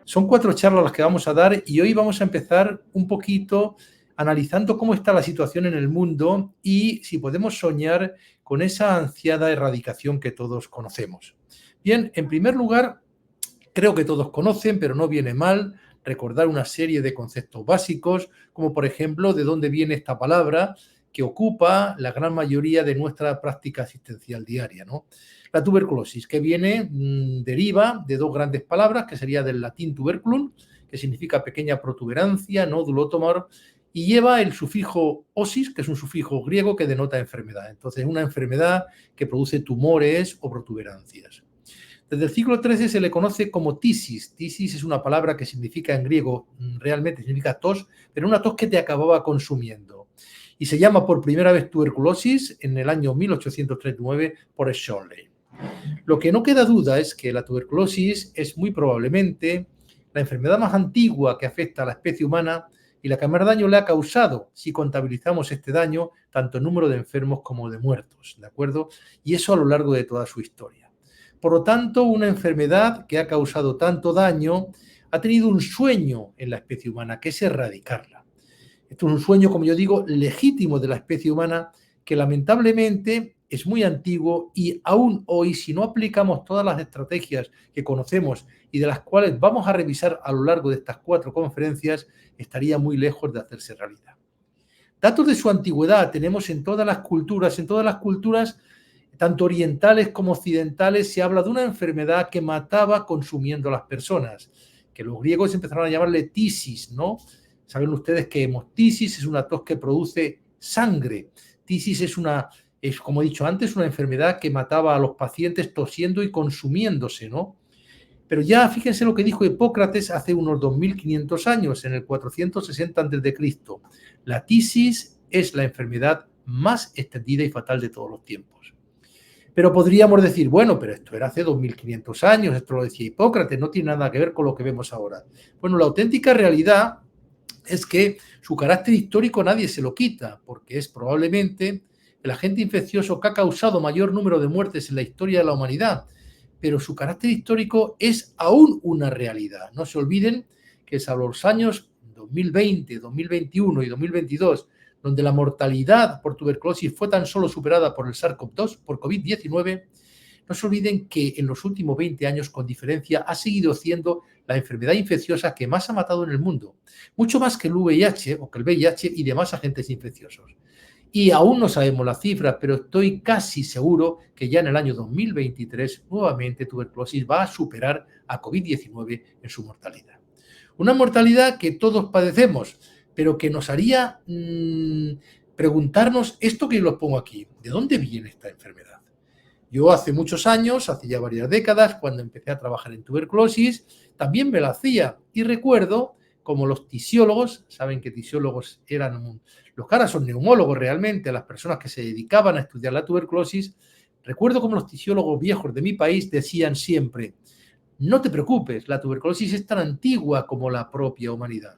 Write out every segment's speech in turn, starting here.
Son 4 charlas las que vamos a dar y hoy vamos a empezar un poquito analizando cómo está la situación en el mundo y si podemos soñar con esa ansiada erradicación que todos conocemos. Bien, en primer lugar, creo que todos conocen, pero no viene mal, recordar una serie de conceptos básicos, como por ejemplo de dónde viene esta palabra que ocupa la gran mayoría de nuestra práctica asistencial diaria, ¿no? La tuberculosis, que deriva de 2 grandes palabras, que sería del latín tuberculum, que significa pequeña protuberancia, nódulo, tumor, y lleva el sufijo osis, que es un sufijo griego que denota enfermedad. Entonces, es una enfermedad que produce tumores o protuberancias. Desde el siglo XIII se le conoce como tisis. Tisis es una palabra que significa en griego, realmente significa tos, pero una tos que te acababa consumiendo. Y se llama por primera vez tuberculosis en el año 1839 por Schorley. Lo que no queda duda es que la tuberculosis es muy probablemente la enfermedad más antigua que afecta a la especie humana y la que más daño le ha causado si contabilizamos este daño tanto en número de enfermos como de muertos, ¿de acuerdo? Y eso a lo largo de toda su historia. Por lo tanto, una enfermedad que ha causado tanto daño ha tenido un sueño en la especie humana, que es erradicarla. Esto es un sueño, como yo digo, legítimo de la especie humana, que lamentablemente es muy antiguo y aún hoy, si no aplicamos todas las estrategias que conocemos y de las cuales vamos a revisar a lo largo de estas 4 conferencias, estaría muy lejos de hacerse realidad. Datos de su antigüedad tenemos en todas las culturas. En todas las culturas, tanto orientales como occidentales, se habla de una enfermedad que mataba consumiendo a las personas, que los griegos empezaron a llamarle tisis, ¿no? Saben ustedes que hemoptisis es una tos que produce sangre. Tisis es, como he dicho antes, una enfermedad que mataba a los pacientes tosiendo y consumiéndose, ¿no? Pero ya fíjense lo que dijo Hipócrates hace unos 2500 años, en el 460 a.C. La tisis es la enfermedad más extendida y fatal de todos los tiempos. Pero podríamos decir, bueno, pero esto era hace 2500 años, esto lo decía Hipócrates, no tiene nada que ver con lo que vemos ahora. Bueno, la auténtica realidad es que su carácter histórico nadie se lo quita, porque es probablemente el agente infeccioso que ha causado mayor número de muertes en la historia de la humanidad, pero su carácter histórico es aún una realidad. No se olviden que salvo los años 2020, 2021 y 2022, donde la mortalidad por tuberculosis fue tan solo superada por el SARS-CoV-2, por COVID-19, no se olviden que en los últimos 20 años, con diferencia, ha seguido siendo la enfermedad infecciosa que más ha matado en el mundo, mucho más que el VIH o que el VIH y demás agentes infecciosos. Y aún no sabemos las cifras, pero estoy casi seguro que ya en el año 2023 nuevamente tuberculosis va a superar a COVID-19 en su mortalidad. Una mortalidad que todos padecemos, pero que nos haría preguntarnos esto que yo los pongo aquí, ¿de dónde viene esta enfermedad? Yo hace muchos años, hace ya varias décadas, cuando empecé a trabajar en tuberculosis, también me la hacía y recuerdo como los tisiólogos, saben que tisiólogos eran los que ahora son neumólogos realmente, las personas que se dedicaban a estudiar la tuberculosis, recuerdo como los tisiólogos viejos de mi país decían siempre, no te preocupes, la tuberculosis es tan antigua como la propia humanidad.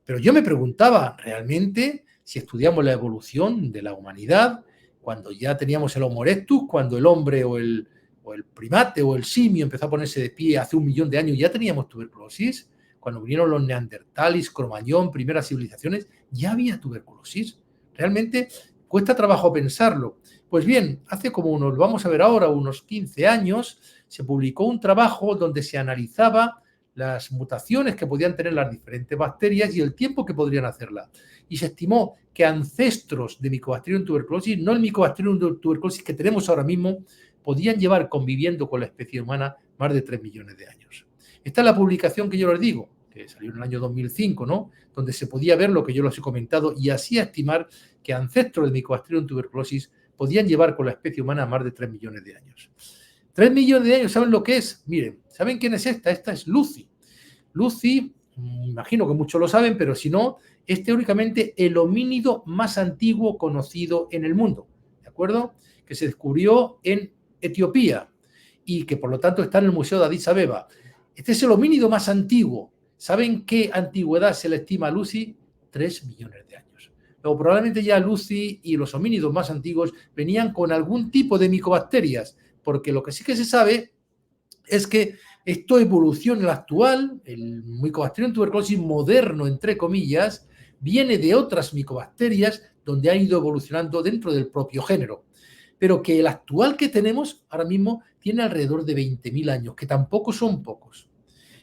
Pero yo me preguntaba, ¿realmente, si estudiamos la evolución de la humanidad, cuando ya teníamos el Homo erectus, cuando el hombre o el primate o el simio empezó a ponerse de pie hace 1 millón de años, ya teníamos tuberculosis? Cuando vinieron los neandertales, Cromañón, primeras civilizaciones, ya había tuberculosis. Realmente cuesta trabajo pensarlo. Pues bien, hace como vamos a ver ahora, unos 15 años, se publicó un trabajo donde se analizaba las mutaciones que podían tener las diferentes bacterias y el tiempo que podrían hacerla. Y se estimó que ancestros de Mycobacterium tuberculosis, no el Mycobacterium tuberculosis que tenemos ahora mismo, podían llevar conviviendo con la especie humana más de 3 millones de años. Esta es la publicación que yo les digo, que salió en el año 2005, ¿no? Donde se podía ver lo que yo les he comentado y así estimar que ancestros de Mycobacterium tuberculosis podían llevar con la especie humana más de 3 millones de años. 3 millones de años, ¿saben lo que es? Miren, ¿saben quién es esta? Esta es Lucy. Lucy, imagino que muchos lo saben, pero si no, es teóricamente el homínido más antiguo conocido en el mundo, ¿de acuerdo? Que se descubrió en Etiopía y que por lo tanto está en el Museo de Addis Abeba. Este es el homínido más antiguo. ¿Saben qué antigüedad se le estima a Lucy? 3 millones de años. Luego probablemente ya Lucy y los homínidos más antiguos venían con algún tipo de micobacterias, porque lo que sí que se sabe es que Esto evoluciona en el actual, el Mycobacterium tuberculosis moderno, entre comillas, viene de otras micobacterias donde ha ido evolucionando dentro del propio género. Pero que el actual que tenemos ahora mismo tiene alrededor de 20.000 años, que tampoco son pocos.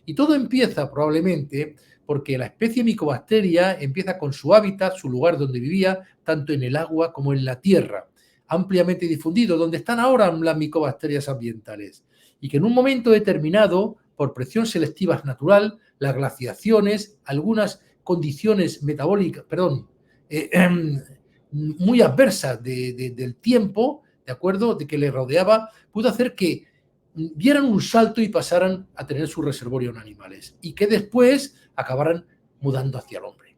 Y todo empieza probablemente porque la especie Mycobacteria empieza con su hábitat, su lugar donde vivía, tanto en el agua como en la tierra, ampliamente difundido, donde están ahora las micobacterias ambientales. Y que en un momento determinado, por presión selectiva natural, las glaciaciones, algunas condiciones metabólicas, muy adversas del tiempo, ¿de acuerdo?, de que le rodeaba, pudo hacer que dieran un salto y pasaran a tener su reservorio en animales y que después acabaran mudando hacia el hombre.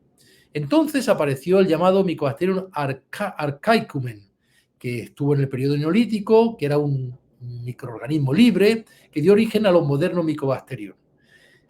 Entonces apareció el llamado Mycobacterium archaicum, que estuvo en el periodo neolítico, que era un microorganismo libre, que dio origen a los modernos Mycobacterium.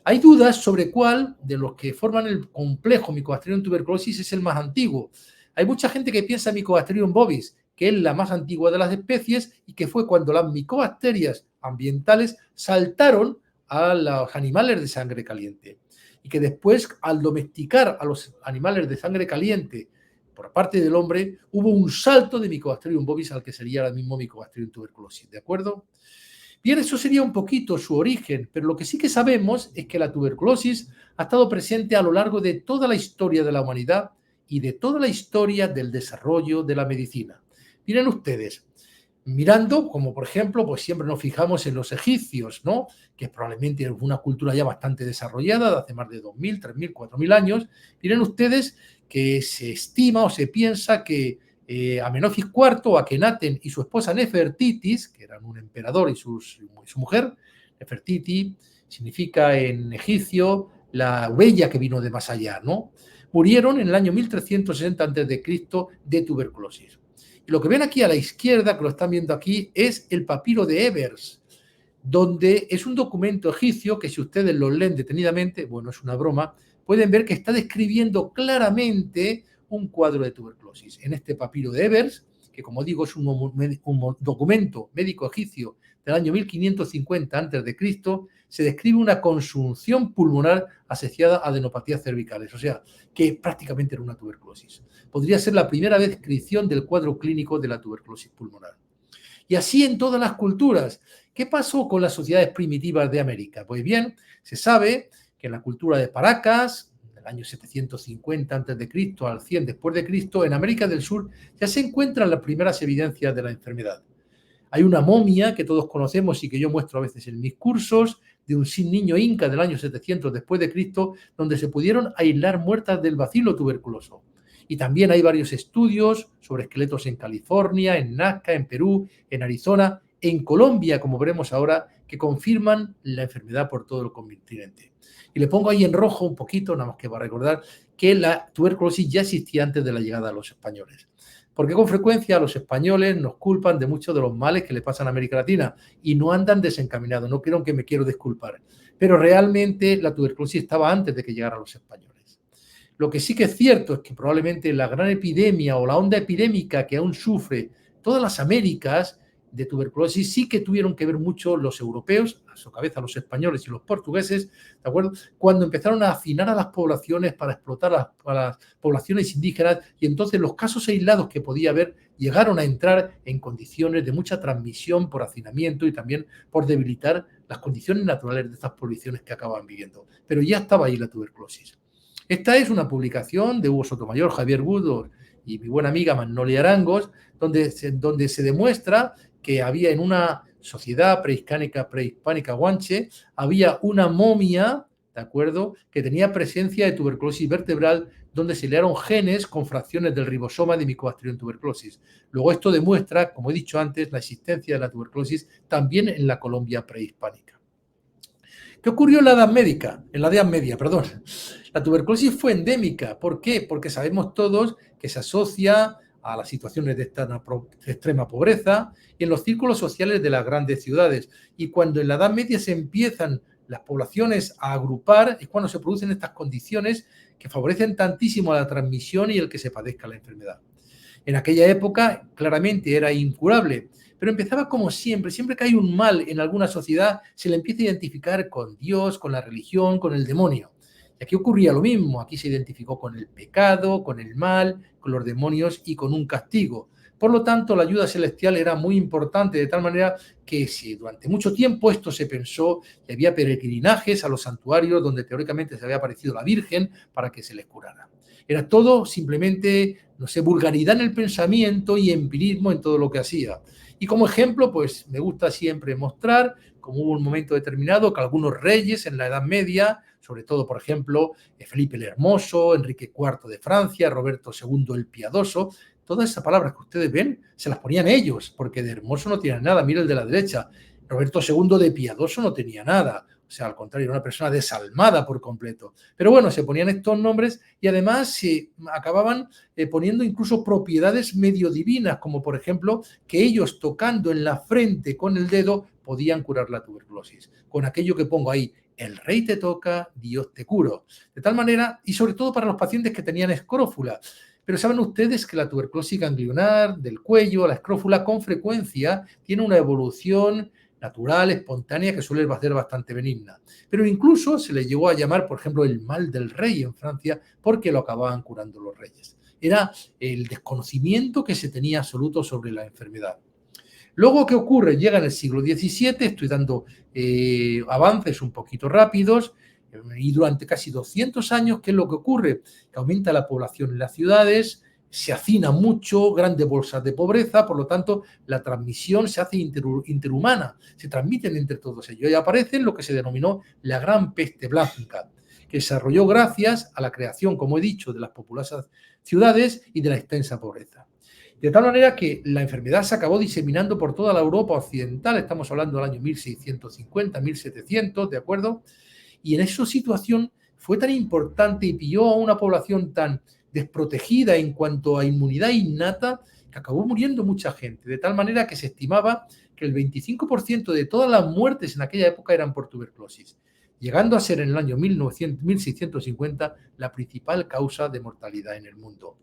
Hay dudas sobre cuál de los que forman el complejo Mycobacterium tuberculosis es el más antiguo. Hay mucha gente que piensa en Mycobacterium bovis, que es la más antigua de las especies y que fue cuando las micobacterias ambientales saltaron a los animales de sangre caliente. Y que después, al domesticar a los animales de sangre caliente por parte del hombre, hubo un salto de Mycobacterium bovis al que sería el mismo Mycobacterium tuberculosis, ¿de acuerdo? Bien, eso sería un poquito su origen, pero lo que sí que sabemos es que la tuberculosis ha estado presente a lo largo de toda la historia de la humanidad y de toda la historia del desarrollo de la medicina. Miren ustedes, mirando, como por ejemplo, pues siempre nos fijamos en los egipcios, ¿no?, que probablemente es una cultura ya bastante desarrollada, de hace más de 2.000, 3.000, 4.000 años. Miren ustedes que se estima o se piensa que Amenofis IV o Akenatón y su esposa Nefertitis, que eran un emperador y su mujer, Nefertiti significa en egipcio la huella que vino de más allá, ¿no?, murieron en el año 1360 a.C. de tuberculosis. Y lo que ven aquí a la izquierda, que lo están viendo aquí, es el papiro de Ebers, donde es un documento egipcio que si ustedes lo leen detenidamente, bueno, es una broma, pueden ver que está describiendo claramente un cuadro de tuberculosis. En este papiro de Ebers, que como digo es un documento médico egipcio del año 1550 a.C., se describe una consunción pulmonar asociada a adenopatías cervicales, o sea, que prácticamente era una tuberculosis. Podría ser la primera descripción del cuadro clínico de la tuberculosis pulmonar. Y así en todas las culturas. ¿Qué pasó con las sociedades primitivas de América? Pues bien, se sabe que en la cultura de Paracas, del año 750 a.C. al 100 después de Cristo, en América del Sur ya se encuentran las primeras evidencias de la enfermedad. Hay una momia que todos conocemos y que yo muestro a veces en mis cursos, de un niño inca del año 700 después de Cristo, donde se pudieron aislar muertas del bacilo tuberculoso. Y también hay varios estudios sobre esqueletos en California, en Nazca, en Perú, en Arizona, en Colombia, como veremos ahora, que confirman la enfermedad por todo el continente. Y le pongo ahí en rojo un poquito, nada más que para recordar que la tuberculosis ya existía antes de la llegada de los españoles. Porque con frecuencia los españoles nos culpan de muchos de los males que le pasan a América Latina y no andan desencaminados, no creo que me quiero disculpar. Pero realmente la tuberculosis estaba antes de que llegaran los españoles. Lo que sí que es cierto es que probablemente la gran epidemia o la onda epidémica que aún sufre todas las Américas de tuberculosis sí que tuvieron que ver mucho los europeos, a su cabeza los españoles y los portugueses, ¿de acuerdo?, cuando empezaron a afinar a las poblaciones para explotar a las poblaciones indígenas, y entonces los casos aislados que podía haber llegaron a entrar en condiciones de mucha transmisión por hacinamiento y también por debilitar las condiciones naturales de estas poblaciones que acababan viviendo. Pero ya estaba ahí la tuberculosis. Esta es una publicación de Hugo Sotomayor, Javier Gudor y mi buena amiga Magnolia Arangos, donde se demuestra que había en una sociedad prehispánica guanche, había una momia, ¿de acuerdo?, que tenía presencia de tuberculosis vertebral, donde se le dieron genes con fracciones del ribosoma de Mycobacterium tuberculosis. Luego esto demuestra, como he dicho antes, la existencia de la tuberculosis también en la Colombia prehispánica. ¿Qué ocurrió en la Edad Media? La tuberculosis fue endémica. ¿Por qué? Porque sabemos todos que se asocia a las situaciones de extrema pobreza y en los círculos sociales de las grandes ciudades. Y cuando en la Edad Media se empiezan las poblaciones a agrupar, es cuando se producen estas condiciones que favorecen tantísimo la transmisión y el que se padezca la enfermedad. En aquella época claramente era incurable, pero empezaba como siempre. Siempre que hay un mal en alguna sociedad, se le empieza a identificar con Dios, con la religión, con el demonio. Y aquí ocurría lo mismo. Aquí se identificó con el pecado, con el mal, con los demonios y con un castigo. Por lo tanto, la ayuda celestial era muy importante, de tal manera que si durante mucho tiempo esto se pensó y había peregrinajes a los santuarios donde teóricamente se había aparecido la Virgen para que se les curara. Era todo simplemente, no sé, vulgaridad en el pensamiento y empirismo en todo lo que hacía. Y como ejemplo, pues me gusta siempre mostrar cómo hubo un momento determinado que algunos reyes en la Edad Media, sobre todo, por ejemplo, Felipe el Hermoso, Enrique IV de Francia, Roberto II el Piadoso, todas esas palabras que ustedes ven se las ponían ellos, porque de hermoso no tienen nada. Mira el de la derecha. Roberto II de piadoso no tenía nada. O sea, al contrario, era una persona desalmada por completo. Pero bueno, se ponían estos nombres y además se acababan poniendo incluso propiedades medio divinas, como por ejemplo que ellos tocando en la frente con el dedo podían curar la tuberculosis. Con aquello que pongo ahí, el rey te toca, Dios te curo. De tal manera, y sobre todo para los pacientes que tenían escrófula. Pero saben ustedes que la tuberculosis ganglionar del cuello, la escrófula, con frecuencia tiene una evolución natural, espontánea, que suele ser bastante benigna. Pero incluso se le llegó a llamar, por ejemplo, el mal del rey en Francia, porque lo acababan curando los reyes. Era el desconocimiento que se tenía absoluto sobre la enfermedad. Luego, ¿qué ocurre? Llega en el siglo XVII, estoy dando avances un poquito rápidos, y durante casi 200 años, ¿qué es lo que ocurre? Que aumenta la población en las ciudades, se hacina mucho, grandes bolsas de pobreza, por lo tanto, la transmisión se hace interhumana, se transmiten entre todos ellos y aparece lo que se denominó la Gran Peste Blanca, que se desarrolló gracias a la creación, como he dicho, de las populosas ciudades y de la extensa pobreza. De tal manera que la enfermedad se acabó diseminando por toda la Europa occidental, estamos hablando del año 1650, 1700, ¿de acuerdo? Y en esa situación fue tan importante y pilló a una población tan desprotegida en cuanto a inmunidad innata que acabó muriendo mucha gente, de tal manera que se estimaba que el 25% de todas las muertes en aquella época eran por tuberculosis, llegando a ser en el año 1650 la principal causa de mortalidad en el mundo.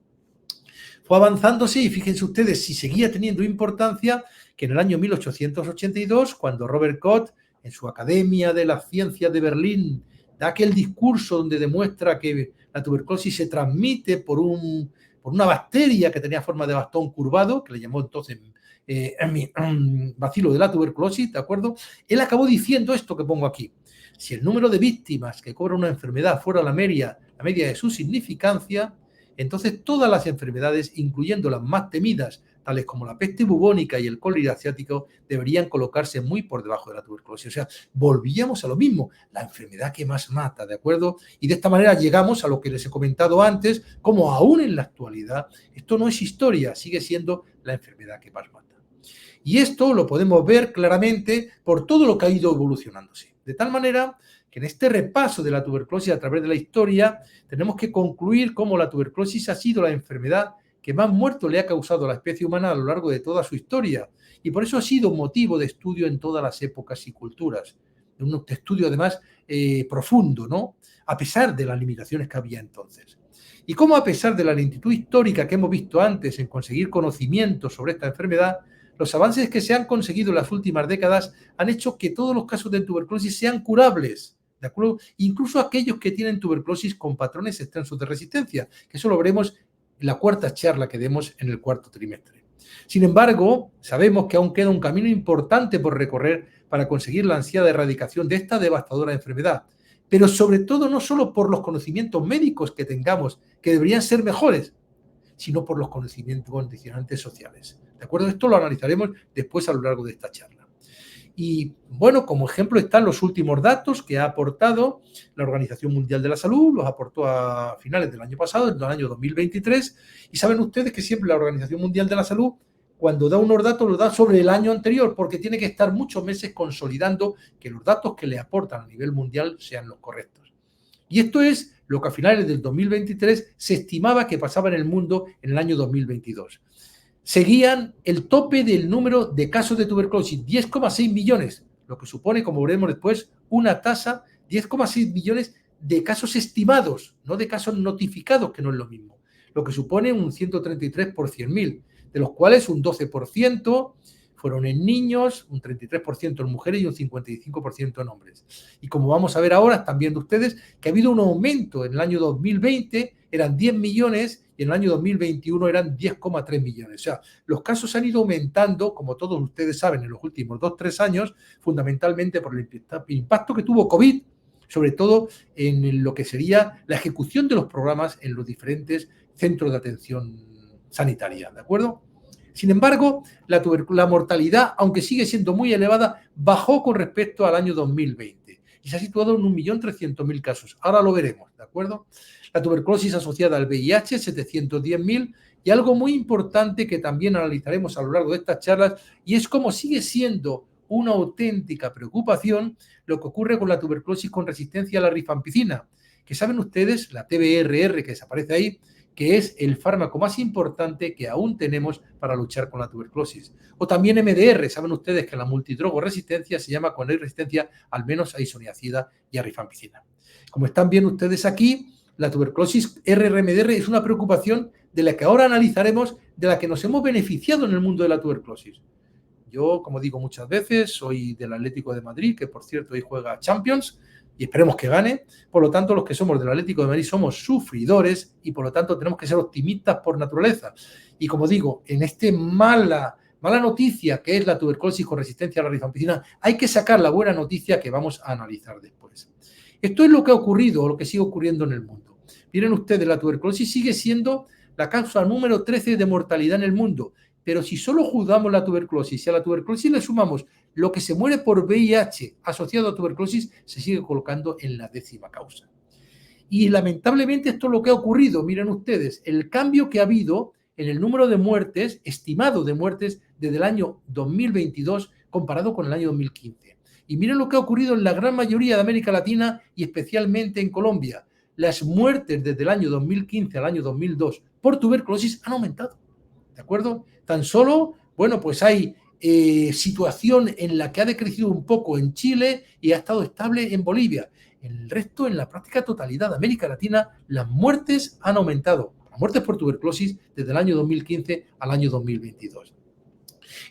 Fue avanzándose y fíjense ustedes si seguía teniendo importancia que en el año 1882, cuando Robert Koch, en su Academia de las Ciencias de Berlín, da aquel discurso donde demuestra que la tuberculosis se transmite por una bacteria que tenía forma de bastón curvado, que le llamó entonces bacilo de la tuberculosis, ¿de acuerdo? Él acabó diciendo esto que pongo aquí. Si el número de víctimas que cobra una enfermedad fuera la media de su significancia, entonces todas las enfermedades, incluyendo las más temidas, tales como la peste bubónica y el cólera asiático, deberían colocarse muy por debajo de la tuberculosis. O sea, volvíamos a lo mismo, la enfermedad que más mata, ¿de acuerdo? Y de esta manera llegamos a lo que les he comentado antes, como aún en la actualidad, esto no es historia, sigue siendo la enfermedad que más mata. Y esto lo podemos ver claramente por todo lo que ha ido evolucionándose. De tal manera que en este repaso de la tuberculosis a través de la historia tenemos que concluir cómo la tuberculosis ha sido la enfermedad que más muertos le ha causado a la especie humana a lo largo de toda su historia. Y por eso ha sido motivo de estudio en todas las épocas y culturas. Un estudio además profundo, ¿no? A pesar de las limitaciones que había entonces. Y cómo a pesar de la lentitud histórica que hemos visto antes en conseguir conocimiento sobre esta enfermedad, los avances que se han conseguido en las últimas décadas han hecho que todos los casos de tuberculosis sean curables, ¿de acuerdo? Incluso aquellos que tienen tuberculosis con patrones extensos de resistencia, que eso lo veremos en la cuarta charla que demos en el cuarto trimestre. Sin embargo, sabemos que aún queda un camino importante por recorrer para conseguir la ansiada erradicación de esta devastadora enfermedad, pero sobre todo no solo por los conocimientos médicos que tengamos, que deberían ser mejores, sino por los conocimientos condicionantes sociales. ¿De acuerdo? Esto lo analizaremos después a lo largo de esta charla. Y bueno, como ejemplo están los últimos datos que ha aportado la Organización Mundial de la Salud, los aportó a finales del año pasado, en el año 2023, y saben ustedes que siempre la Organización Mundial de la Salud, cuando da unos datos, los da sobre el año anterior, porque tiene que estar muchos meses consolidando que los datos que le aportan a nivel mundial sean los correctos. Y esto es lo que a finales del 2023 se estimaba que pasaba en el mundo en el año 2022. Seguían el tope del número de casos de tuberculosis, 10,6 millones, lo que supone, como veremos después, una tasa, 10,6 millones de casos estimados, no de casos notificados, que no es lo mismo, lo que supone un 133 por 100.000, de los cuales un 12% fueron en niños, un 33% en mujeres y un 55% en hombres. Y como vamos a ver ahora, están viendo ustedes que ha habido un aumento. En el año 2020 eran 10 millones y en el año 2021 eran 10,3 millones. O sea, los casos han ido aumentando, como todos ustedes saben, en los últimos 2-3 años, fundamentalmente por el impacto que tuvo COVID, sobre todo en lo que sería la ejecución de los programas en los diferentes centros de atención sanitaria, ¿de acuerdo? Sin embargo, la mortalidad, aunque sigue siendo muy elevada, bajó con respecto al año 2020 y se ha situado en 1.300.000 casos. Ahora lo veremos, ¿de acuerdo? La tuberculosis asociada al VIH, 710.000, y algo muy importante que también analizaremos a lo largo de estas charlas, y es cómo sigue siendo una auténtica preocupación lo que ocurre con la tuberculosis con resistencia a la rifampicina, que saben ustedes, la TBRR que desaparece ahí, que es el fármaco más importante que aún tenemos para luchar con la tuberculosis. O también MDR, saben ustedes que la multidrogoresistencia se llama cuando hay resistencia al menos a isoniazida y a rifampicina. Como están viendo ustedes aquí, la tuberculosis RR-MDR es una preocupación de la que ahora analizaremos, de la que nos hemos beneficiado en el mundo de la tuberculosis. Yo, como digo muchas veces, soy del Atlético de Madrid, que por cierto hoy juega Champions, y esperemos que gane. Por lo tanto, los que somos del Atlético de Madrid somos sufridores y por lo tanto tenemos que ser optimistas por naturaleza. Y como digo, en este mala noticia que es la tuberculosis con resistencia a la rifampicina, hay que sacar la buena noticia que vamos a analizar después. Esto es lo que ha ocurrido o lo que sigue ocurriendo en el mundo. Miren ustedes, la tuberculosis sigue siendo la causa número 13 de mortalidad en el mundo. Pero si solo juzgamos la tuberculosis, si a la tuberculosis le sumamos lo que se muere por VIH asociado a tuberculosis, se sigue colocando en la 10ª causa. Y lamentablemente esto es lo que ha ocurrido. Miren ustedes, el cambio que ha habido en el número de muertes, estimado de muertes, desde el año 2022 comparado con el año 2015. Y miren lo que ha ocurrido en la gran mayoría de América Latina y especialmente en Colombia. Las muertes desde el año 2015 al año 2002 por tuberculosis han aumentado. ¿De acuerdo? Tan solo, bueno, pues hay situación en la que ha decrecido un poco en Chile y ha estado estable en Bolivia. En el resto, en la práctica totalidad de América Latina, las muertes han aumentado. Las muertes por tuberculosis desde el año 2015 al año 2022.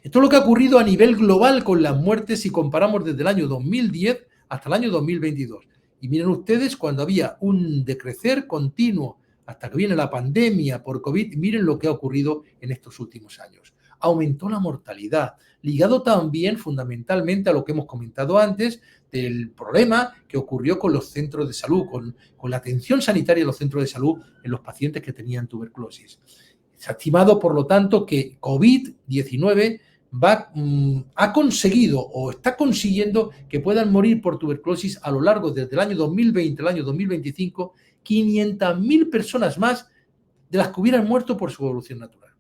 Esto es lo que ha ocurrido a nivel global con las muertes si comparamos desde el año 2010 hasta el año 2022. Y miren ustedes, cuando había un decrecer continuo hasta que viene la pandemia por COVID, miren lo que ha ocurrido en estos últimos años. Aumentó la mortalidad, ligado también fundamentalmente a lo que hemos comentado antes del problema que ocurrió con los centros de salud, con la atención sanitaria en los centros de salud en los pacientes que tenían tuberculosis. Se ha estimado, por lo tanto, que COVID-19 ha conseguido o está consiguiendo que puedan morir por tuberculosis a lo largo desde el año 2020 al año 2025 500.000 personas más de las que hubieran muerto por su evolución natural.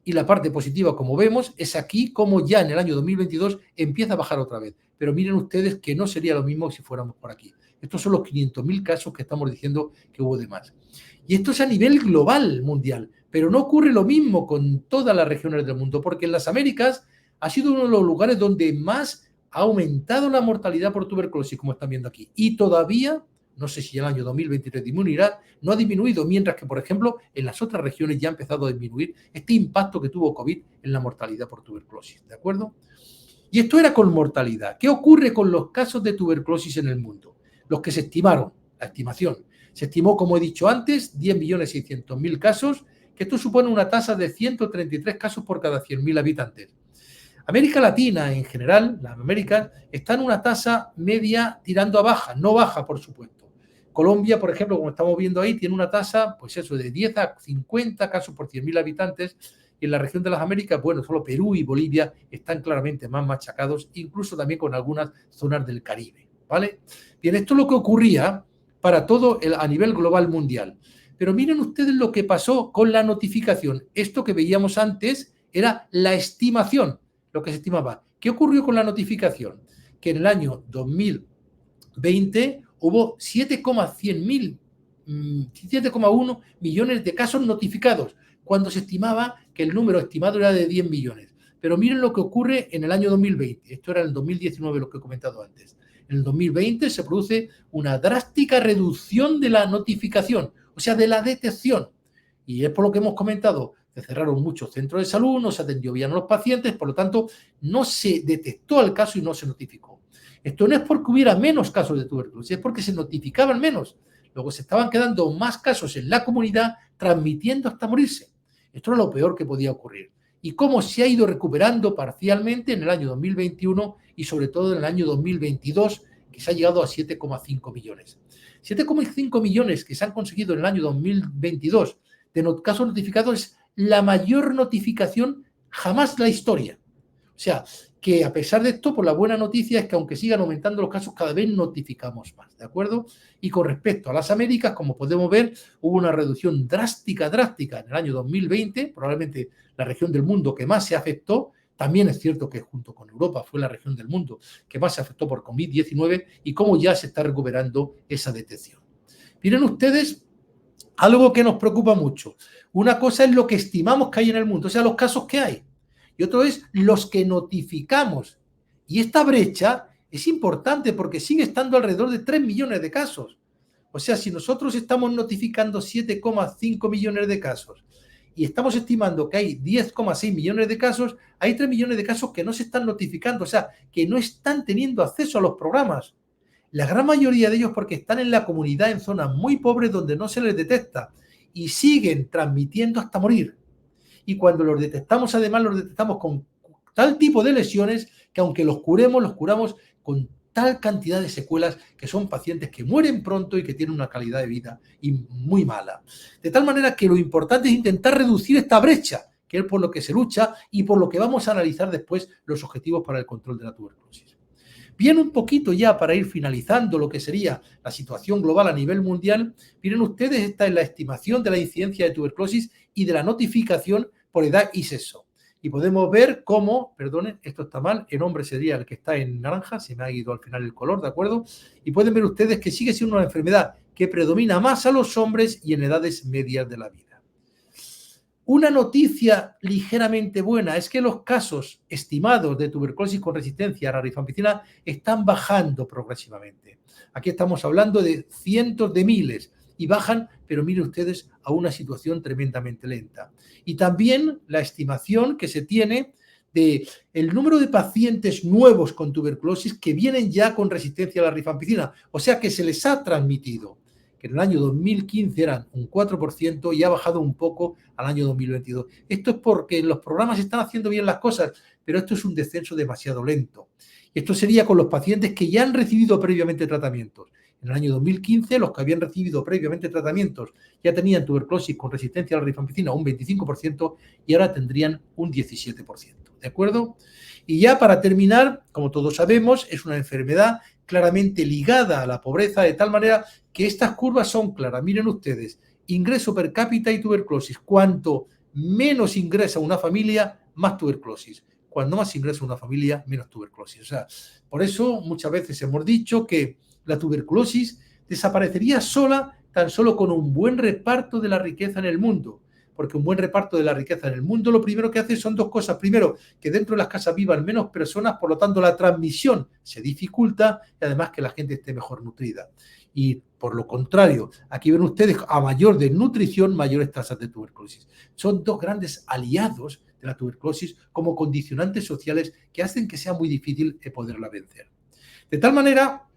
Y la parte positiva, como vemos, es aquí como ya en el año 2022 empieza a bajar otra vez. Pero miren ustedes que no sería lo mismo si fuéramos por aquí. Estos son los 500.000 casos que estamos diciendo que hubo de más. Y esto es a nivel global, mundial. Pero no ocurre lo mismo con todas las regiones del mundo, porque en las Américas ha sido uno de los lugares donde más ha aumentado la mortalidad por tuberculosis, como están viendo aquí. Y todavía, no sé si el año 2023 disminuirá, no ha disminuido, mientras que, por ejemplo, en las otras regiones ya ha empezado a disminuir este impacto que tuvo COVID en la mortalidad por tuberculosis, ¿de acuerdo? Y esto era con mortalidad. ¿Qué ocurre con los casos de tuberculosis en el mundo? Los que se estimaron, la estimación. Se estimó, como he dicho antes, 10.600.000 casos, que esto supone una tasa de 133 casos por cada 100.000 habitantes. América Latina, en general, las Américas, está en una tasa media tirando a baja, no baja, por supuesto. Colombia, por ejemplo, como estamos viendo ahí, tiene una tasa, pues eso, de 10 a 50 casos por 100.000 habitantes. Y en la región de las Américas, bueno, solo Perú y Bolivia están claramente más machacados, incluso también con algunas zonas del Caribe, ¿vale? Bien, esto es lo que ocurría para todo a nivel global mundial. Pero miren ustedes lo que pasó con la notificación. Esto que veíamos antes era la estimación, lo que se estimaba. ¿Qué ocurrió con la notificación? Que en el año 2020 hubo 7,1 millones de casos notificados, cuando se estimaba que el número estimado era de 10 millones. Pero miren lo que ocurre en el año 2020. Esto era en el 2019, lo que he comentado antes. En el 2020 se produce una drástica reducción de la notificación, o sea, de la detección. Y es por lo que hemos comentado, Se cerraron muchos centros de salud, no se atendió bien a los pacientes, por lo tanto, no se detectó el caso y no se notificó. Esto no es porque hubiera menos casos de tuberculosis, es porque se notificaban menos. Luego se estaban quedando más casos en la comunidad, transmitiendo hasta morirse. Esto era lo peor que podía ocurrir. Y cómo se ha ido recuperando parcialmente en el año 2021 y sobre todo en el año 2022, que se ha llegado a 7,5 millones. 7,5 millones que se han conseguido en el año 2022 de casos notificados es la mayor notificación jamás de la historia. O sea, que a pesar de esto, pues la buena noticia es que aunque sigan aumentando los casos, cada vez notificamos más, ¿de acuerdo? Y con respecto a las Américas, como podemos ver, hubo una reducción drástica en el año 2020, probablemente la región del mundo que más se afectó. También es cierto que junto con Europa fue la región del mundo que más se afectó por COVID-19 y cómo ya se está recuperando esa detección. Miren ustedes, algo que nos preocupa mucho. Una cosa es lo que estimamos que hay en el mundo, o sea, los casos que hay. Y otro es los que notificamos. Y esta brecha es importante porque sigue estando alrededor de 3 millones de casos. O sea, si nosotros estamos notificando 7,5 millones de casos y estamos estimando que hay 10,6 millones de casos, hay 3 millones de casos que no se están notificando, o sea, que no están teniendo acceso a los programas. La gran mayoría de ellos porque están en la comunidad, en zonas muy pobres donde no se les detecta y siguen transmitiendo hasta morir. Y cuando los detectamos, además, los detectamos con tal tipo de lesiones que aunque los curamos con tal cantidad de secuelas que son pacientes que mueren pronto y que tienen una calidad de vida muy mala. De tal manera que lo importante es intentar reducir esta brecha, que es por lo que se lucha y por lo que vamos a analizar después los objetivos para el control de la tuberculosis. Bien, un poquito ya para ir finalizando lo que sería la situación global a nivel mundial, miren ustedes, esta es la estimación de la incidencia de tuberculosis y de la notificación por edad y sexo. Y podemos ver cómo, perdonen, esto está mal, el hombre sería el que está en naranja, se me ha ido al final el color, ¿de acuerdo? Y pueden ver ustedes que sigue siendo una enfermedad que predomina más a los hombres y en edades medias de la vida. Una noticia ligeramente buena es que los casos estimados de tuberculosis con resistencia a la rifampicina están bajando progresivamente. Aquí estamos hablando de cientos de miles y bajan, pero miren ustedes, a una situación tremendamente lenta. Y también la estimación que se tiene de el número de pacientes nuevos con tuberculosis que vienen ya con resistencia a la rifampicina, o sea que se les ha transmitido, que en el año 2015 eran un 4% y ha bajado un poco al año 2022. Esto es porque los programas están haciendo bien las cosas, pero esto es un descenso demasiado lento. Esto sería con los pacientes que ya han recibido previamente tratamientos. En el año 2015, los que habían recibido previamente tratamientos ya tenían tuberculosis con resistencia a la rifampicina un 25% y ahora tendrían un 17%. ¿De acuerdo? Y ya para terminar, como todos sabemos, es una enfermedad claramente ligada a la pobreza, de tal manera que estas curvas son claras. Miren ustedes, ingreso per cápita y tuberculosis. Cuanto menos ingresa una familia, más tuberculosis. Cuando más ingresa una familia, menos tuberculosis. O sea, por eso muchas veces hemos dicho que la tuberculosis desaparecería sola tan solo con un buen reparto de la riqueza en el mundo. Porque un buen reparto de la riqueza en el mundo lo primero que hace son dos cosas. Primero, que dentro de las casas vivan menos personas, por lo tanto la transmisión se dificulta y además que la gente esté mejor nutrida. Y por lo contrario, aquí ven ustedes a mayor desnutrición, mayores tasas de tuberculosis. Son dos grandes aliados de la tuberculosis como condicionantes sociales que hacen que sea muy difícil poderla vencer. De tal manera,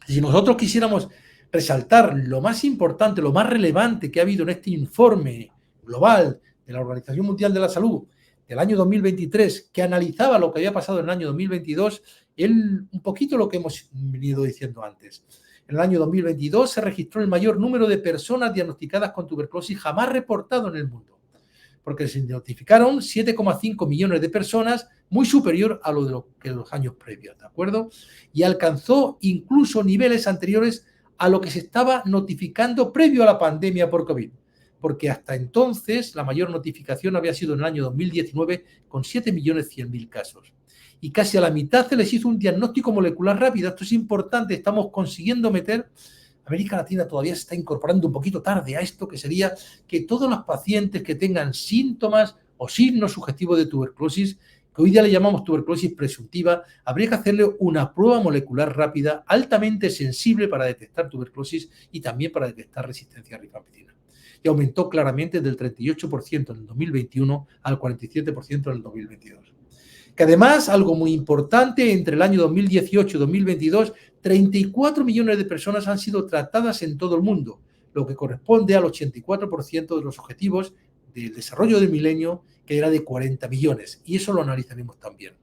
si nosotros quisiéramos resaltar lo más importante, lo más relevante que ha habido en este informe global de la Organización Mundial de la Salud del año 2023, que analizaba lo que había pasado en el año 2022, un poquito lo que hemos venido diciendo antes. En el año 2022 se registró el mayor número de personas diagnosticadas con tuberculosis jamás reportado en el mundo, porque se notificaron 7,5 millones de personas, muy superior a lo de que los años previos, ¿de acuerdo? Y alcanzó incluso niveles anteriores a lo que se estaba notificando previo a la pandemia por COVID, porque hasta entonces la mayor notificación había sido en el año 2019 con 7.100.000 casos. Y casi a la mitad se les hizo un diagnóstico molecular rápido. Esto es importante, estamos consiguiendo meter. América Latina todavía se está incorporando un poquito tarde a esto, que sería que todos los pacientes que tengan síntomas o signos sugestivos de tuberculosis, que hoy día le llamamos tuberculosis presuntiva, habría que hacerle una prueba molecular rápida altamente sensible para detectar tuberculosis y también para detectar resistencia a rifampicina. y aumentó claramente del 38% en el 2021 al 47% en el 2022. Que además, algo muy importante, entre el año 2018 y 2022, 34 millones de personas han sido tratadas en todo el mundo, lo que corresponde al 84% de los objetivos del desarrollo del milenio, que era de 40 millones. Y eso lo analizaremos también.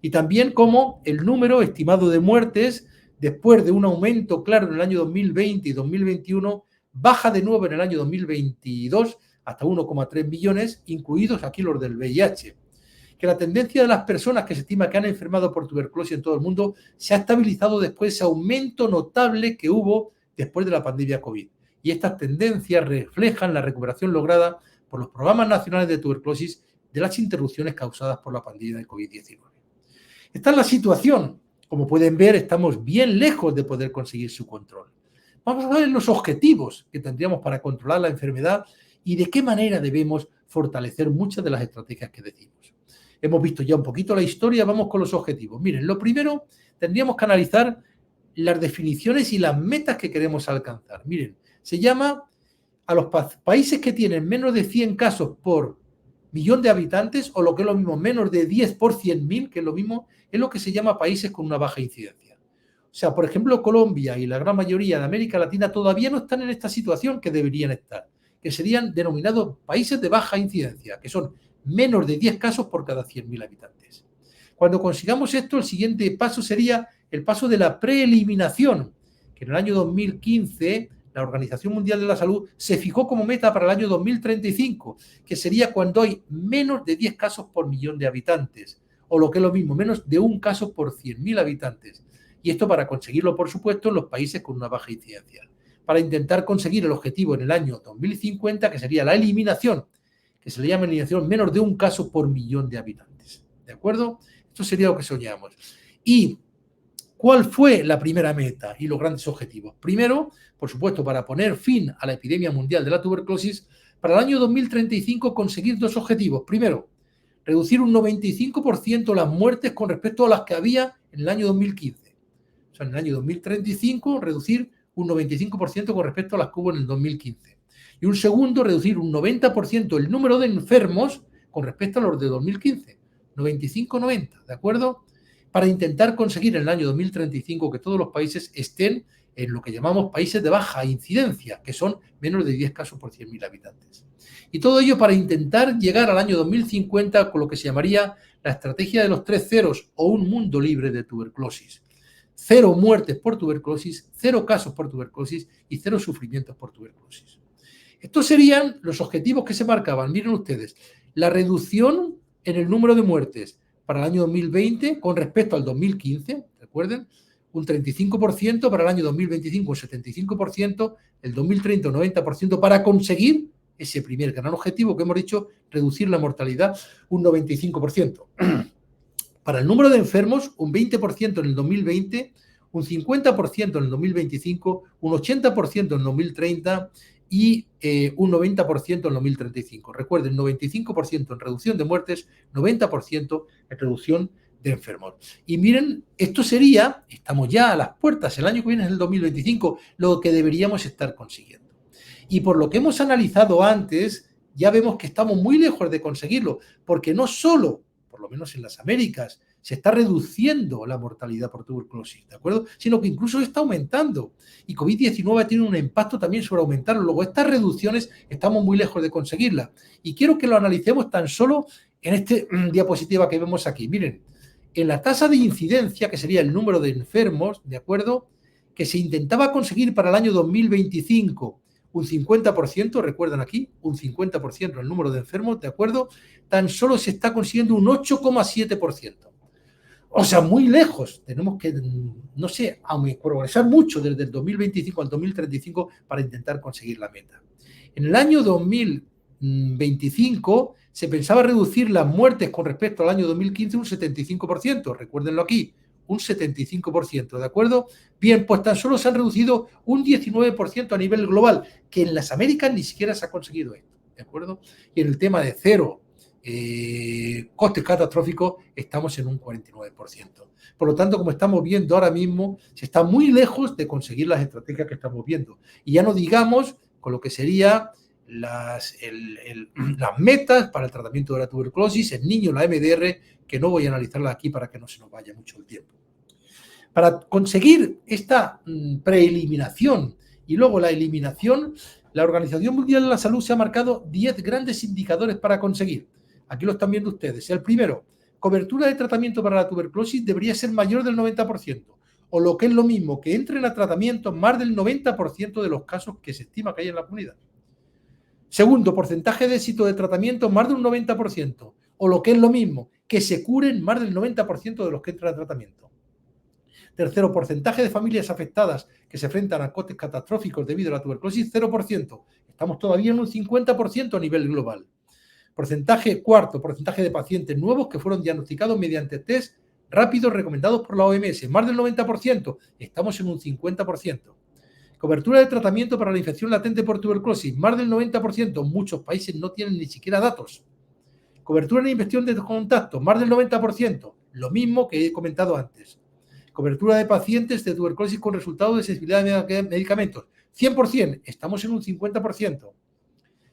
Y también cómo el número estimado de muertes, después de un aumento claro en el año 2020 y 2021, baja de nuevo en el año 2022 hasta 1,3 millones, incluidos aquí los del VIH. Que la tendencia de las personas que se estima que han enfermado por tuberculosis en todo el mundo se ha estabilizado después de ese aumento notable que hubo después de la pandemia COVID. Y estas tendencias reflejan la recuperación lograda por los programas nacionales de tuberculosis de las interrupciones causadas por la pandemia de COVID-19. Esta es la situación. Como pueden ver, estamos bien lejos de poder conseguir su control. Vamos a ver los objetivos que tendríamos para controlar la enfermedad y de qué manera debemos fortalecer muchas de las estrategias que decimos. Hemos visto ya un poquito la historia, vamos con los objetivos. Miren, lo primero, tendríamos que analizar las definiciones y las metas que queremos alcanzar. Miren, se llama a los países que tienen menos de 100 casos por millón de habitantes, o lo que es lo mismo, menos de 10 por 100.000, que es lo mismo, es lo que se llama países con una baja incidencia. O sea, por ejemplo, Colombia y la gran mayoría de América Latina todavía no están en esta situación que deberían estar, que serían denominados países de baja incidencia, que son menos de 10 casos por cada 100.000 habitantes. Cuando consigamos esto, el siguiente paso sería el paso de la preeliminación, que en el año 2015 la Organización Mundial de la Salud se fijó como meta para el año 2035, que sería cuando hay menos de 10 casos por millón de habitantes, o lo que es lo mismo, menos de un caso por 100.000 habitantes. Y esto para conseguirlo, por supuesto, en los países con una baja incidencia. Para intentar conseguir el objetivo en el año 2050, que sería la eliminación, que se le llama eliminación menos de un caso por millón de habitantes. ¿De acuerdo? Esto sería lo que soñamos. ¿Y cuál fue la primera meta y los grandes objetivos? Primero, por supuesto, para poner fin a la epidemia mundial de la tuberculosis, para el año 2035 conseguir dos objetivos. Primero, reducir un 95% las muertes con respecto a las que había en el año 2015. O sea, en el año 2035 reducir un 95% con respecto a las que hubo en el 2015. Y un segundo, reducir un 90% el número de enfermos con respecto a los de 2015. 95-90, ¿de acuerdo? Para intentar conseguir en el año 2035 que todos los países estén en lo que llamamos países de baja incidencia, que son menos de 10 casos por 100.000 habitantes. Y todo ello para intentar llegar al año 2050 con lo que se llamaría la estrategia de los 3 ceros o un mundo libre de tuberculosis. 0 muertes por tuberculosis, 0 casos por tuberculosis y 0 sufrimientos por tuberculosis. Estos serían los objetivos que se marcaban. Miren ustedes, la reducción en el número de muertes para el año 2020 con respecto al 2015, recuerden, un 35%, para el año 2025 un 75%, el 2030 un 90%, para conseguir ese primer gran objetivo que hemos dicho, reducir la mortalidad un 95%. Para el número de enfermos, un 20% en el 2020, un 50% en el 2025, un 80% en el 2030 y un 90% en el 2035. Recuerden, 95% en reducción de muertes, 90% en reducción de enfermos. Y miren, esto sería, estamos ya a las puertas, el año que viene es el 2025, lo que deberíamos estar consiguiendo. Y por lo que hemos analizado antes, ya vemos que estamos muy lejos de conseguirlo, porque no solo, por lo menos en las Américas, se está reduciendo la mortalidad por tuberculosis, ¿de acuerdo? Sino que incluso está aumentando. Y COVID-19 tiene un impacto también sobre aumentarlo. Luego, estas reducciones estamos muy lejos de conseguirlas. Y quiero que lo analicemos tan solo en esta diapositiva que vemos aquí. Miren, en la tasa de incidencia, que sería el número de enfermos, ¿de acuerdo?, que se intentaba conseguir para el año 2025 un 50%, recuerdan aquí, un 50% en el número de enfermos, ¿de acuerdo? Tan solo se está consiguiendo un 8,7%. O sea, muy lejos. Tenemos que, no sé, progresar mucho desde el 2025 al 2035 para intentar conseguir la meta. En el año 2025 se pensaba reducir las muertes con respecto al año 2015 un 75%. Recuérdenlo aquí, un 75%, ¿de acuerdo? Bien, pues tan solo se han reducido un 19% a nivel global, que en las Américas ni siquiera se ha conseguido esto, ¿de acuerdo? Y en el tema de cero costes catastróficos estamos en un 49%. Por lo tanto, como estamos viendo ahora mismo, se está muy lejos de conseguir las estrategias que estamos viendo. Y ya no digamos con lo que sería las metas para el tratamiento de la tuberculosis en niños, la MDR, que no voy a analizarla aquí para que no se nos vaya mucho el tiempo. Para conseguir esta preeliminación y luego la eliminación, la Organización Mundial de la Salud se ha marcado 10 grandes indicadores para conseguir. Aquí lo están viendo ustedes. El primero, cobertura de tratamiento para la tuberculosis debería ser mayor del 90%, o lo que es lo mismo, que entren a tratamiento más del 90% de los casos que se estima que hay en la comunidad. Segundo, porcentaje de éxito de tratamiento más de un 90%, o lo que es lo mismo, que se curen más del 90% de los que entran a tratamiento. Tercero, porcentaje de familias afectadas que se enfrentan a costes catastróficos debido a la tuberculosis, 0%. Estamos todavía en un 50% a nivel global. Cuarto, porcentaje de pacientes nuevos que fueron diagnosticados mediante test rápidos recomendados por la OMS, más del 90%. Estamos en un 50%. Cobertura de tratamiento para la infección latente por tuberculosis, más del 90%. Muchos países no tienen ni siquiera datos. Cobertura en investigación de contacto, más del 90%. Lo mismo que he comentado antes. Cobertura de pacientes de tuberculosis con resultados de sensibilidad de medicamentos, 100%. Estamos en un 50%.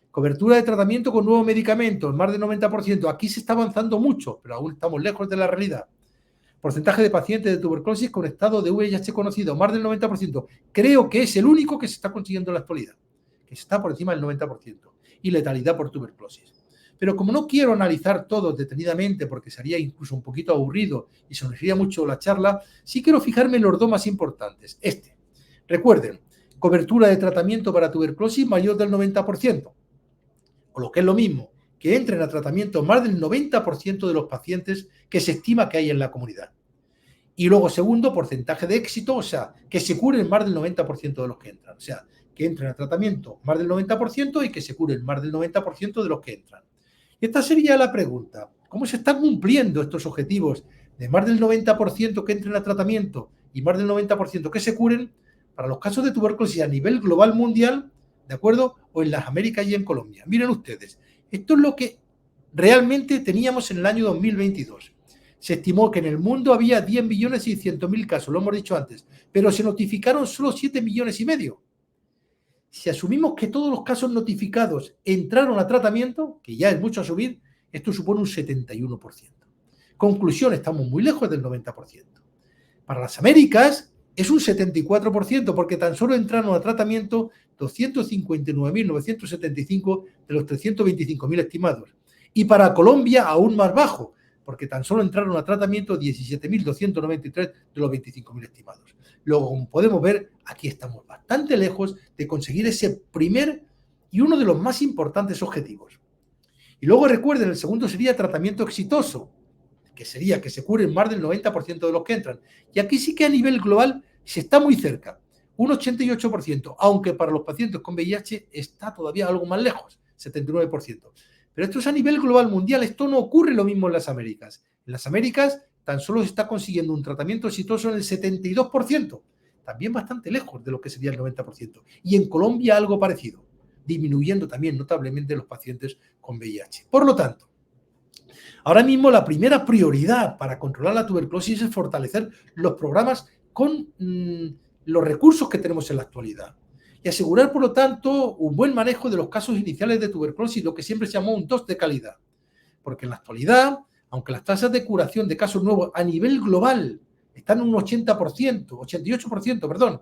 Cobertura de tratamiento con nuevos medicamentos, más del 90%. Aquí se está avanzando mucho, pero aún estamos lejos de la realidad. Porcentaje de pacientes de tuberculosis con estado de VIH conocido, más del 90%. Creo que es el único que se está consiguiendo en la actualidad, que está por encima del 90%. Y letalidad por tuberculosis. Pero como no quiero analizar todo detenidamente, porque sería incluso un poquito aburrido y se nos iría mucho la charla, sí quiero fijarme en los dos más importantes. Recuerden, cobertura de tratamiento para tuberculosis mayor del 90%. O lo que es lo mismo, que entren a tratamiento más del 90% de los pacientes que se estima que hay en la comunidad. Y luego, segundo, porcentaje de éxito, o sea, que se curen más del 90% de los que entran. O sea, que entren a tratamiento más del 90% y que se curen más del 90% de los que entran. Y esta sería la pregunta. ¿Cómo se están cumpliendo estos objetivos de más del 90% que entren a tratamiento y más del 90% que se curen para los casos de tuberculosis a nivel global mundial, ¿de acuerdo? O en las Américas y en Colombia. Miren ustedes, esto es lo que realmente teníamos en el año 2022. Se estimó que en el mundo había 10.600.000 casos, lo hemos dicho antes, pero se notificaron solo 7,5 millones. Si asumimos que todos los casos notificados entraron a tratamiento, que ya es mucho asumir, esto supone un 71%. Conclusión, estamos muy lejos del 90%. Para las Américas es un 74%, porque tan solo entraron a tratamiento 259.975 de los 325.000 estimados. Y para Colombia aún más bajo, porque tan solo entraron a tratamiento 17.293 de los 25.000 estimados. Luego, como podemos ver, aquí estamos bastante lejos de conseguir ese primer y uno de los más importantes objetivos. Y luego recuerden, el segundo sería tratamiento exitoso, que sería que se curen más del 90% de los que entran. Y aquí sí que a nivel global se está muy cerca, un 88%, aunque para los pacientes con VIH está todavía algo más lejos, 79%. Pero esto es a nivel global mundial, esto no ocurre lo mismo en las Américas. En las Américas tan solo se está consiguiendo un tratamiento exitoso en el 72%, también bastante lejos de lo que sería el 90%. Y en Colombia algo parecido, disminuyendo también notablemente los pacientes con VIH. Por lo tanto, ahora mismo la primera prioridad para controlar la tuberculosis es fortalecer los programas con los recursos que tenemos en la actualidad y asegurar, por lo tanto, un buen manejo de los casos iniciales de tuberculosis, lo que siempre se llamó un TOS de calidad. Porque en la actualidad, aunque las tasas de curación de casos nuevos a nivel global están en un 88%, perdón,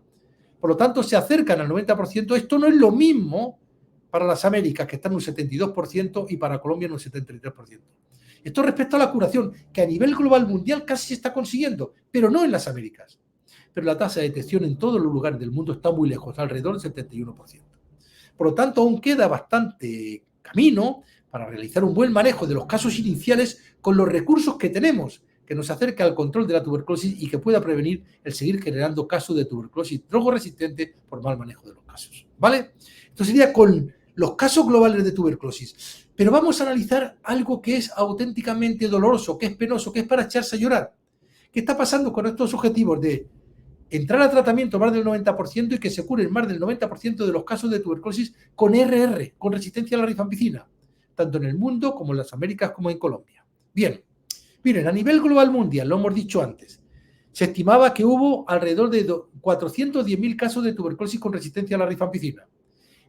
por lo tanto se acercan al 90%, esto no es lo mismo para las Américas, que están en un 72%, y para Colombia en un 73%. Esto respecto a la curación, que a nivel global mundial casi se está consiguiendo, pero no en las Américas. Pero la tasa de detección en todos los lugares del mundo está muy lejos, alrededor del 71%. Por lo tanto, aún queda bastante camino para realizar un buen manejo de los casos iniciales con los recursos que tenemos, que nos acerca al control de la tuberculosis y que pueda prevenir el seguir generando casos de tuberculosis drogoresistente por mal manejo de los casos. ¿Vale? Esto sería con los casos globales de tuberculosis. Pero vamos a analizar algo que es auténticamente doloroso, que es penoso, que es para echarse a llorar. ¿Qué está pasando con estos objetivos de entrar a tratamiento más del 90% y que se curen más del 90% de los casos de tuberculosis con RR, con resistencia a la rifampicina, tanto en el mundo como en las Américas como en Colombia? Bien, miren, a nivel global mundial, lo hemos dicho antes, se estimaba que hubo alrededor de 410.000 casos de tuberculosis con resistencia a la rifampicina.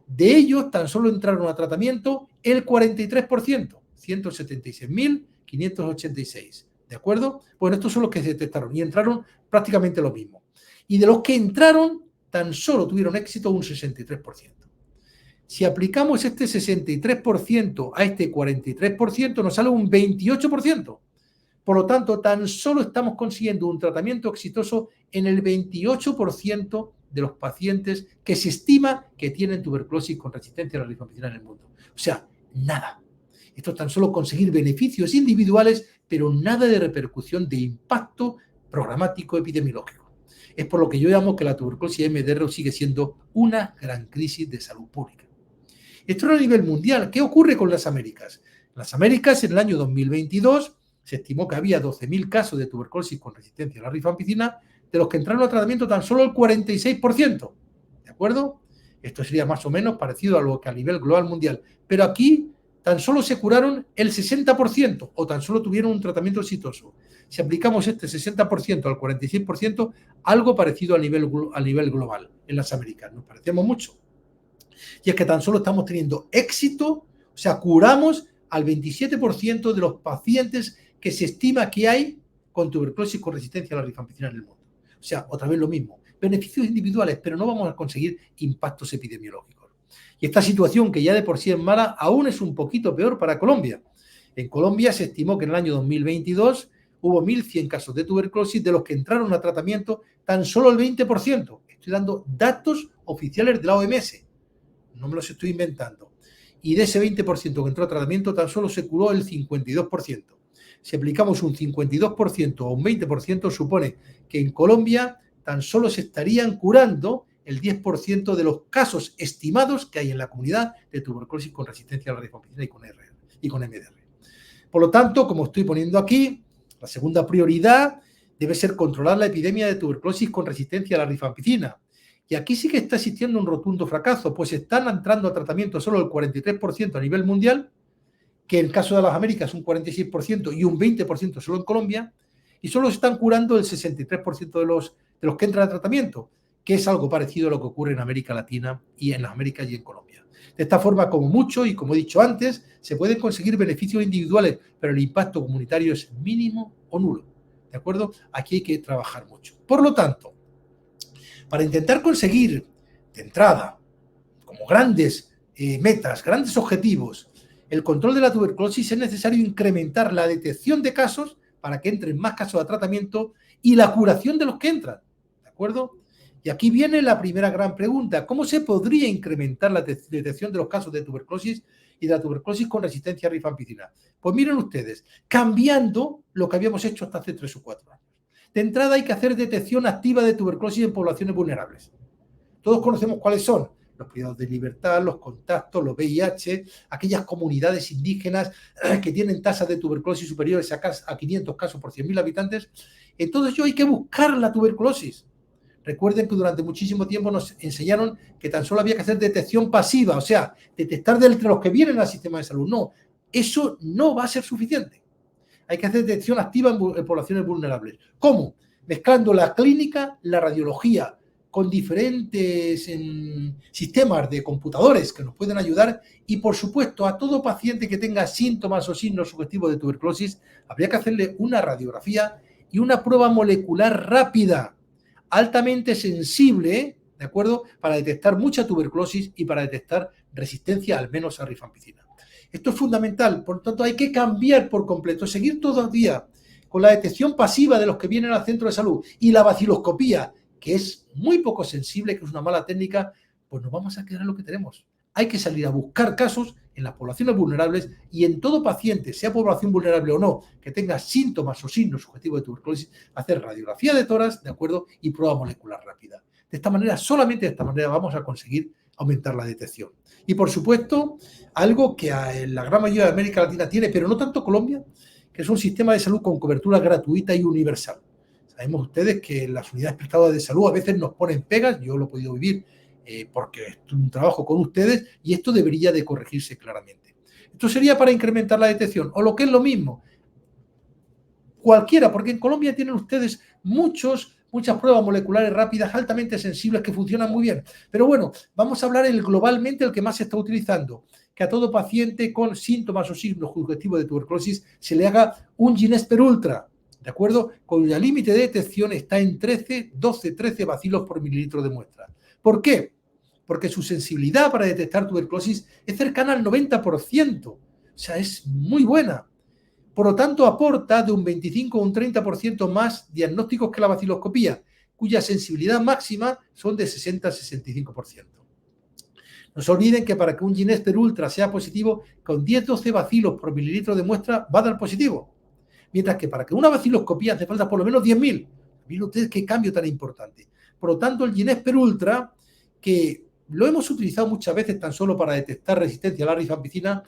De ellos, tan solo entraron a tratamiento el 43%, 176.586. ¿De acuerdo? Bueno, estos son los que se detectaron y entraron prácticamente lo mismo. Y de los que entraron, tan solo tuvieron éxito un 63%. Si aplicamos este 63% a este 43%, nos sale un 28%. Por lo tanto, tan solo estamos consiguiendo un tratamiento exitoso en el 28% de los pacientes que se estima que tienen tuberculosis con resistencia a la rifampicina en el mundo. O sea, nada. Esto es tan solo conseguir beneficios individuales, pero nada de repercusión de impacto programático epidemiológico. Es por lo que yo llamo que la tuberculosis MDR sigue siendo una gran crisis de salud pública. Esto es a nivel mundial. ¿Qué ocurre con las Américas? En las Américas, en el año 2022, se estimó que había 12.000 casos de tuberculosis con resistencia a la rifampicina, de los que entraron a tratamiento tan solo el 46%. ¿De acuerdo? Esto sería más o menos parecido a lo que a nivel global mundial. Pero aquí tan solo se curaron el 60% o tan solo tuvieron un tratamiento exitoso. Si aplicamos este 60% al 46%, algo parecido a nivel global en las Américas. Nos parecemos mucho. Y es que tan solo estamos teniendo éxito, o sea, curamos al 27% de los pacientes que se estima que hay con tuberculosis con resistencia a la rifampicina en el mundo. O sea, otra vez lo mismo, beneficios individuales, pero no vamos a conseguir impactos epidemiológicos. Y esta situación, que ya de por sí es mala, aún es un poquito peor para Colombia. En Colombia se estimó que en el año 2022 hubo 1.100 casos de tuberculosis, de los que entraron a tratamiento tan solo el 20%. Estoy dando datos oficiales de la OMS, no me los estoy inventando. Y de ese 20% que entró a tratamiento, tan solo se curó el 52%. Si aplicamos un 52% o un 20%, supone que en Colombia tan solo se estarían curando el 10% de los casos estimados que hay en la comunidad de tuberculosis con resistencia a la rifampicina y con MDR. Por lo tanto, como estoy poniendo aquí, la segunda prioridad debe ser controlar la epidemia de tuberculosis con resistencia a la rifampicina. Y aquí sí que está existiendo un rotundo fracaso, pues están entrando a tratamiento solo el 43% a nivel mundial, que en el caso de las Américas un 46% y un 20% solo en Colombia, y solo se están curando el 63% de los que entran a tratamiento, que es algo parecido a lo que ocurre en América Latina y en las Américas y en Colombia. De esta forma, como mucho, y como he dicho antes, se pueden conseguir beneficios individuales, pero el impacto comunitario es mínimo o nulo. ¿De acuerdo? Aquí hay que trabajar mucho. Por lo tanto, para intentar conseguir de entrada, como grandes metas, grandes objetivos, el control de la tuberculosis, es necesario incrementar la detección de casos para que entren más casos a tratamiento y la curación de los que entran. ¿De acuerdo? Y aquí viene la primera gran pregunta. ¿Cómo se podría incrementar la detección de los casos de tuberculosis y de la tuberculosis con resistencia a rifampicina? Pues miren ustedes, cambiando lo que habíamos hecho hasta hace 3 o 4 años. De entrada hay que hacer detección activa de tuberculosis en poblaciones vulnerables. Todos conocemos cuáles son: los privados de libertad, los contactos, los VIH, aquellas comunidades indígenas que tienen tasas de tuberculosis superiores a 500 casos por 100.000 habitantes. Entonces hay que buscar la tuberculosis. Recuerden que durante muchísimo tiempo nos enseñaron que tan solo había que hacer detección pasiva, o sea, detectar de entre los que vienen al sistema de salud. No, eso no va a ser suficiente. Hay que hacer detección activa en poblaciones vulnerables. ¿Cómo? Mezclando la clínica, la radiología, con diferentes sistemas de computadores que nos pueden ayudar, y por supuesto a todo paciente que tenga síntomas o signos sugestivos de tuberculosis habría que hacerle una radiografía y una prueba molecular rápida, altamente sensible, ¿de acuerdo?, para detectar mucha tuberculosis y para detectar resistencia al menos a rifampicina. Esto es fundamental, por lo tanto hay que cambiar por completo, seguir todavía con la detección pasiva de los que vienen al centro de salud y la baciloscopía, que es muy poco sensible, que es una mala técnica. Pues nos vamos a quedar en lo que tenemos. Hay que salir a buscar casos en las poblaciones vulnerables y en todo paciente, sea población vulnerable o no, que tenga síntomas o signos sugestivos de tuberculosis, hacer radiografía de tórax, ¿de acuerdo?, y prueba molecular rápida. De esta manera, solamente de esta manera vamos a conseguir aumentar la detección. Y por supuesto, algo que la gran mayoría de América Latina tiene, pero no tanto Colombia, que es un sistema de salud con cobertura gratuita y universal. Sabemos ustedes que las unidades prestadoras de salud a veces nos ponen pegas, yo lo he podido vivir porque es un trabajo con ustedes, y esto debería de corregirse claramente. Esto sería para incrementar la detección, o lo que es lo mismo, cualquiera, porque en Colombia tienen ustedes muchos muchas pruebas moleculares rápidas altamente sensibles que funcionan muy bien. Pero bueno, vamos a hablar globalmente el que más se está utilizando, que a todo paciente con síntomas o signos congestivos de tuberculosis se le haga un Ginesper Ultra, ¿de acuerdo? Cuyo límite de detección está en 12-13 bacilos por mililitro de muestra. ¿Por qué? Porque su sensibilidad para detectar tuberculosis es cercana al 90%. O sea, es muy buena. Por lo tanto, aporta de un 25 a un 30% más diagnósticos que la baciloscopía, cuya sensibilidad máxima son de 60 a 65%. No se olviden que para que un Ginesper Ultra sea positivo, con 10-12 bacilos por mililitro de muestra va a dar positivo. Mientras que para que una baciloscopía hace falta por lo menos 10.000. Miren ustedes qué cambio tan importante. Por lo tanto, el Ginesper Ultra, que lo hemos utilizado muchas veces tan solo para detectar resistencia a la rifampicina,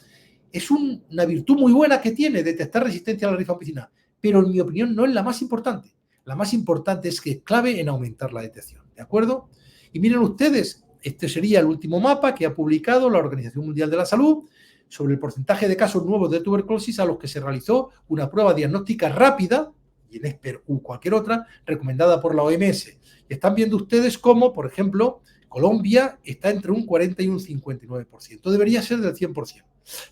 es una virtud muy buena que tiene detectar resistencia a la rifampicina, pero en mi opinión no es la más importante. La más importante es que es clave en aumentar la detección, ¿de acuerdo? Y miren ustedes, este sería el último mapa que ha publicado la Organización Mundial de la Salud sobre el porcentaje de casos nuevos de tuberculosis a los que se realizó una prueba diagnóstica rápida, Ginesper u cualquier otra, recomendada por la OMS. Y están viendo ustedes cómo, por ejemplo, Colombia está entre un 40 y un 59%. Debería ser del 100%.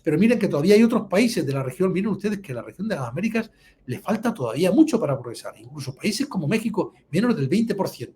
Pero miren que todavía hay otros países de la región, miren ustedes que la región de las Américas le falta todavía mucho para progresar. Incluso países como México, menos del 20%.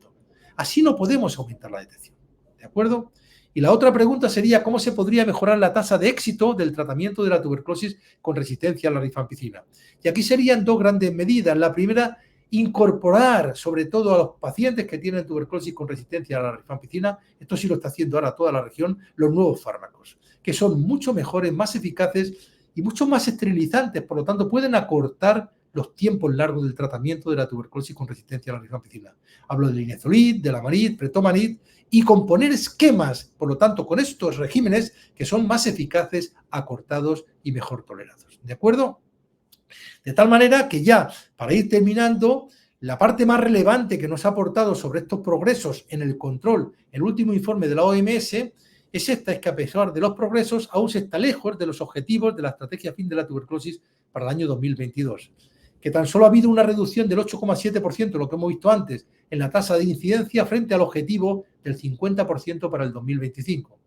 Así no podemos aumentar la detección. ¿De acuerdo? Y la otra pregunta sería cómo se podría mejorar la tasa de éxito del tratamiento de la tuberculosis con resistencia a la rifampicina. Y aquí serían dos grandes medidas. La primera, incorporar sobre todo a los pacientes que tienen tuberculosis con resistencia a la rifampicina, esto sí lo está haciendo ahora toda la región, los nuevos fármacos, que son mucho mejores, más eficaces y mucho más esterilizantes, por lo tanto pueden acortar los tiempos largos del tratamiento de la tuberculosis con resistencia a la rifampicina. Hablo del linezolid, del amarid, pretomanid, y componer esquemas, por lo tanto, con estos regímenes que son más eficaces, acortados y mejor tolerados. ¿De acuerdo? De tal manera que ya, para ir terminando, la parte más relevante que nos ha aportado sobre estos progresos en el control, el último informe de la OMS, es esta, es que a pesar de los progresos, aún se está lejos de los objetivos de la estrategia fin de la tuberculosis para el año 2022. Que tan solo ha habido una reducción del 8,7%, lo que hemos visto antes, en la tasa de incidencia frente al objetivo del 50% para el 2025.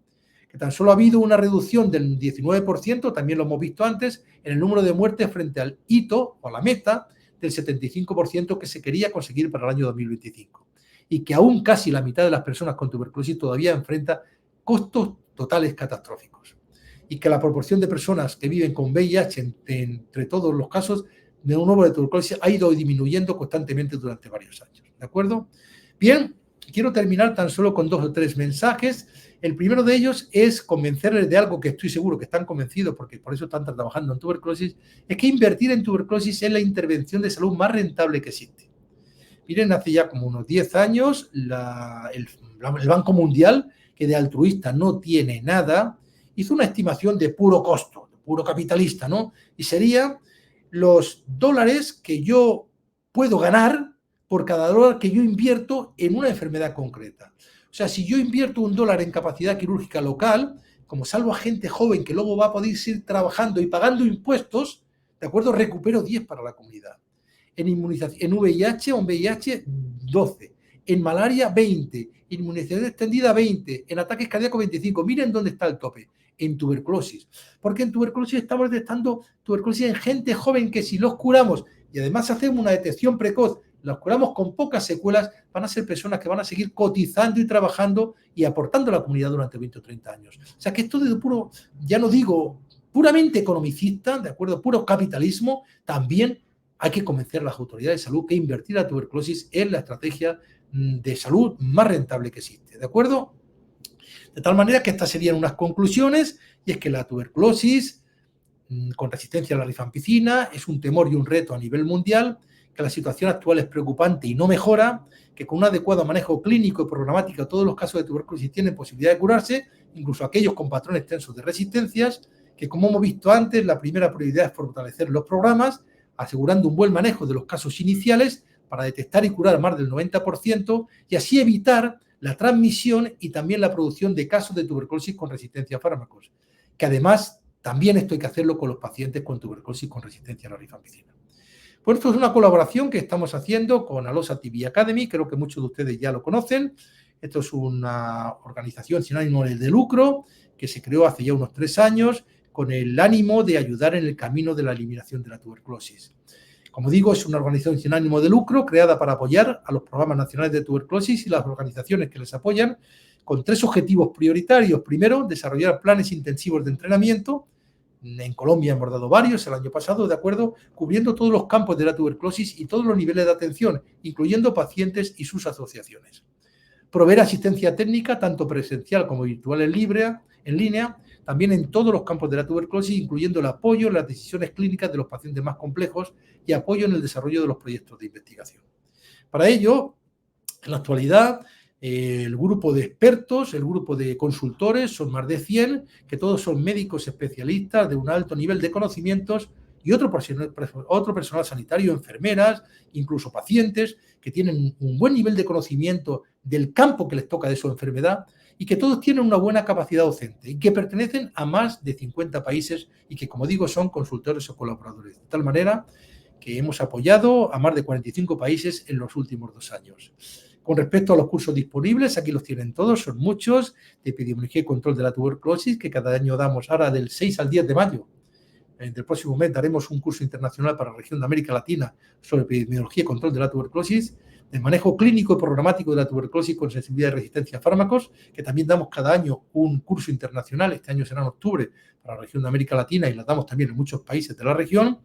Que tan solo ha habido una reducción del 19%, también lo hemos visto antes, en el número de muertes frente al hito o a la meta del 75% que se quería conseguir para el año 2025. Y que aún casi la mitad de las personas con tuberculosis todavía enfrenta costos totales catastróficos. Y que la proporción de personas que viven con VIH entre todos los casos de un nuevo de tuberculosis ha ido disminuyendo constantemente durante varios años. ¿De acuerdo? Bien, quiero terminar tan solo con 2 o 3 mensajes. El primero de ellos es convencerles de algo que estoy seguro que están convencidos, porque por eso están trabajando en tuberculosis, es que invertir en tuberculosis es la intervención de salud más rentable que existe. Miren, hace ya como unos 10 años, el Banco Mundial, que de altruista no tiene nada, hizo una estimación de puro costo, de puro capitalista, ¿no? Y sería los dólares que yo puedo ganar por cada dólar que yo invierto en una enfermedad concreta. O sea, si yo invierto $1 en capacidad quirúrgica local, como salvo a gente joven que luego va a poder ir trabajando y pagando impuestos, ¿de acuerdo? Recupero 10 para la comunidad. En inmunización, en VIH o en VIH, 12. En malaria, 20. Inmunización extendida, 20. En ataques cardíacos, 25. Miren dónde está el tope. En tuberculosis. Porque en tuberculosis estamos detectando tuberculosis en gente joven que si los curamos y además hacemos una detección precoz, los curamos con pocas secuelas, van a ser personas que van a seguir cotizando y trabajando y aportando a la comunidad durante 20 o 30 años. O sea que esto de puro, ya no digo puramente economicista, de acuerdo, puro capitalismo, también hay que convencer a las autoridades de salud que invertir la tuberculosis es la estrategia de salud más rentable que existe, ¿de acuerdo? De tal manera que estas serían unas conclusiones, y es que la tuberculosis con resistencia a la rifampicina es un temor y un reto a nivel mundial, que la situación actual es preocupante y no mejora, que con un adecuado manejo clínico y programático todos los casos de tuberculosis tienen posibilidad de curarse, incluso aquellos con patrones tensos de resistencias, que como hemos visto antes, la primera prioridad es fortalecer los programas, asegurando un buen manejo de los casos iniciales para detectar y curar más del 90% y así evitar la transmisión y también la producción de casos de tuberculosis con resistencia a fármacos, que además también esto hay que hacerlo con los pacientes con tuberculosis con resistencia a la rifampicina. Pues esto es una colaboración que estamos haciendo con Alosa TV Academy, creo que muchos de ustedes ya lo conocen. Esto es una organización sin ánimo de lucro que se creó hace ya unos 3 años con el ánimo de ayudar en el camino de la eliminación de la tuberculosis. Como digo, es una organización sin ánimo de lucro creada para apoyar a los programas nacionales de tuberculosis y las organizaciones que les apoyan con 3 objetivos prioritarios. Primero, desarrollar planes intensivos de entrenamiento. En Colombia hemos dado varios el año pasado, de acuerdo, cubriendo todos los campos de la tuberculosis y todos los niveles de atención, incluyendo pacientes y sus asociaciones. Proveer asistencia técnica, tanto presencial como virtual en línea, también en todos los campos de la tuberculosis, incluyendo el apoyo en las decisiones clínicas de los pacientes más complejos y apoyo en el desarrollo de los proyectos de investigación. Para ello, en la actualidad, el grupo de expertos, el grupo de consultores, son más de 100, que todos son médicos especialistas de un alto nivel de conocimientos y otro personal sanitario, enfermeras, incluso pacientes, que tienen un buen nivel de conocimiento del campo que les toca de su enfermedad y que todos tienen una buena capacidad docente y que pertenecen a más de 50 países y que, como digo, son consultores o colaboradores. De tal manera que hemos apoyado a más de 45 países en los últimos 2 años. Con respecto a los cursos disponibles, aquí los tienen todos, son muchos, de epidemiología y control de la tuberculosis, que cada año damos ahora del 6 al 10 de mayo. Del próximo mes daremos un curso internacional para la región de América Latina sobre epidemiología y control de la tuberculosis, de manejo clínico y programático de la tuberculosis con sensibilidad y resistencia a fármacos, que también damos cada año un curso internacional, este año será en octubre para la región de América Latina y lo damos también en muchos países de la región.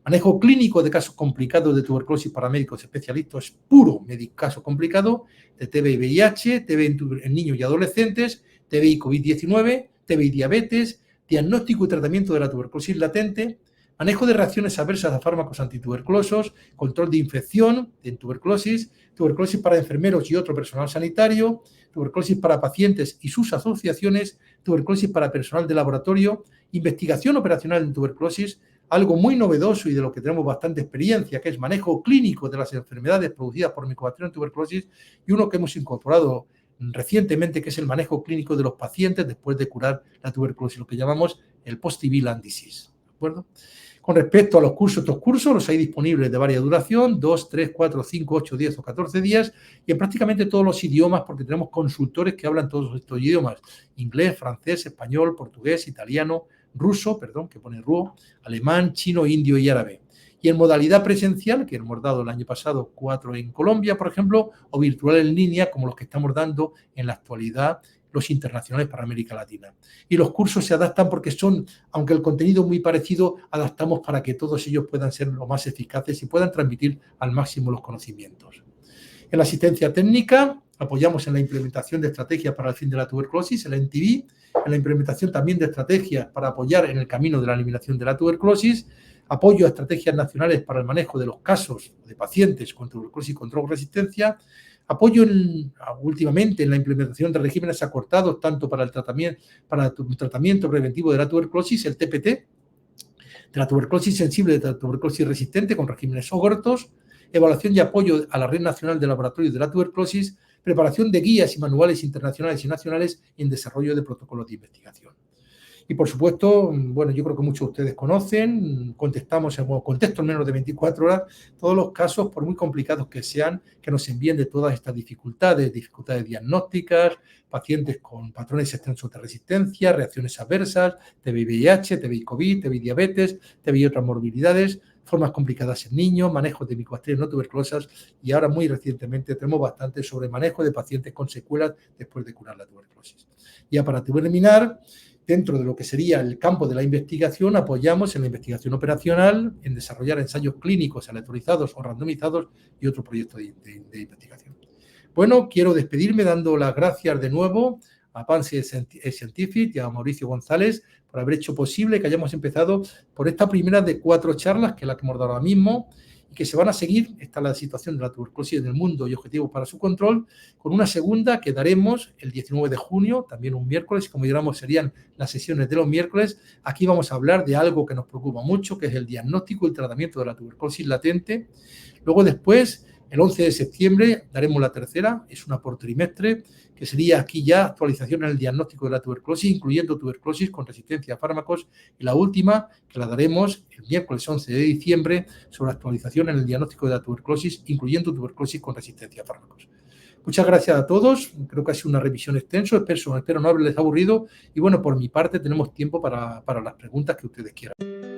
Manejo clínico de casos complicados de tuberculosis para médicos especialistas, puro caso complicado, de TB y VIH, TB en niños y adolescentes, TB y COVID-19, TB y diabetes, diagnóstico y tratamiento de la tuberculosis latente, manejo de reacciones adversas a fármacos antituberculosos, control de infección en tuberculosis, tuberculosis para enfermeros y otro personal sanitario, tuberculosis para pacientes y sus asociaciones, tuberculosis para personal de laboratorio, investigación operacional en tuberculosis, algo muy novedoso y de lo que tenemos bastante experiencia, que es manejo clínico de las enfermedades producidas por Mycobacterium tuberculosis, y uno que hemos incorporado recientemente, que es el manejo clínico de los pacientes después de curar la tuberculosis, lo que llamamos el post-TB disease. ¿De acuerdo? Con respecto a los cursos, estos cursos los hay disponibles de varias duración, 2, 3, 4, 5, 8, 10 o 14 días, y en prácticamente todos los idiomas, porque tenemos consultores que hablan todos estos idiomas: inglés, francés, español, portugués, italiano, ruso, que pone ruo, alemán, chino, indio y árabe. Y en modalidad presencial, que hemos dado el año pasado 4 en Colombia, por ejemplo, o virtual en línea, como los que estamos dando en la actualidad los internacionales para América Latina. Y los cursos se adaptan porque son, aunque el contenido es muy parecido, adaptamos para que todos ellos puedan ser lo más eficaces y puedan transmitir al máximo los conocimientos. En la asistencia técnica, apoyamos en la implementación de estrategias para el fin de la tuberculosis, el NTV, en la implementación también de estrategias para apoyar en el camino de la eliminación de la tuberculosis, apoyo a estrategias nacionales para el manejo de los casos de pacientes con tuberculosis con drogresistencia, apoyo últimamente en la implementación de regímenes acortados tanto para el tratamiento preventivo de la tuberculosis, el TPT, de la tuberculosis sensible, de la tuberculosis resistente con regímenes cortos, evaluación y apoyo a la Red Nacional de Laboratorios de la Tuberculosis, preparación de guías y manuales internacionales y nacionales y en desarrollo de protocolos de investigación. Y, por supuesto, bueno, yo creo que muchos de ustedes conocen, contesto en menos de 24 horas todos los casos, por muy complicados que sean, que nos envíen de todas estas dificultades diagnósticas, pacientes con patrones extensos de resistencia, reacciones adversas, TB-VIH, TB-COVID, TB-diabetes, TB y otras morbilidades, formas complicadas en niños, manejo de Mycobacterium no tuberculosas y ahora muy recientemente tenemos bastante sobre manejo de pacientes con secuelas después de curar la tuberculosis. Ya para terminar, dentro de lo que sería el campo de la investigación, apoyamos en la investigación operacional, en desarrollar ensayos clínicos aleatorizados o randomizados y otro proyecto de investigación. Bueno, quiero despedirme dando las gracias de nuevo a Pansy Scientific y a Mauricio González por haber hecho posible que hayamos empezado por esta primera de 4 charlas, que es la que hemos dado ahora mismo, y que se van a seguir. Esta es la situación de la tuberculosis en el mundo y objetivos para su control, con una segunda que daremos el 19 de junio, también un miércoles, como digamos serían las sesiones de los miércoles. Aquí vamos a hablar de algo que nos preocupa mucho, que es el diagnóstico y el tratamiento de la tuberculosis latente. Luego después, El 11 de septiembre daremos la tercera, es una por trimestre, que sería aquí ya actualización en el diagnóstico de la tuberculosis, incluyendo tuberculosis con resistencia a fármacos. Y la última, que la daremos el miércoles 11 de diciembre, sobre actualización en el diagnóstico de la tuberculosis, incluyendo tuberculosis con resistencia a fármacos. Muchas gracias a todos. Creo que ha sido una revisión extensa. Espero no haberles aburrido. Y bueno, por mi parte tenemos tiempo para las preguntas que ustedes quieran.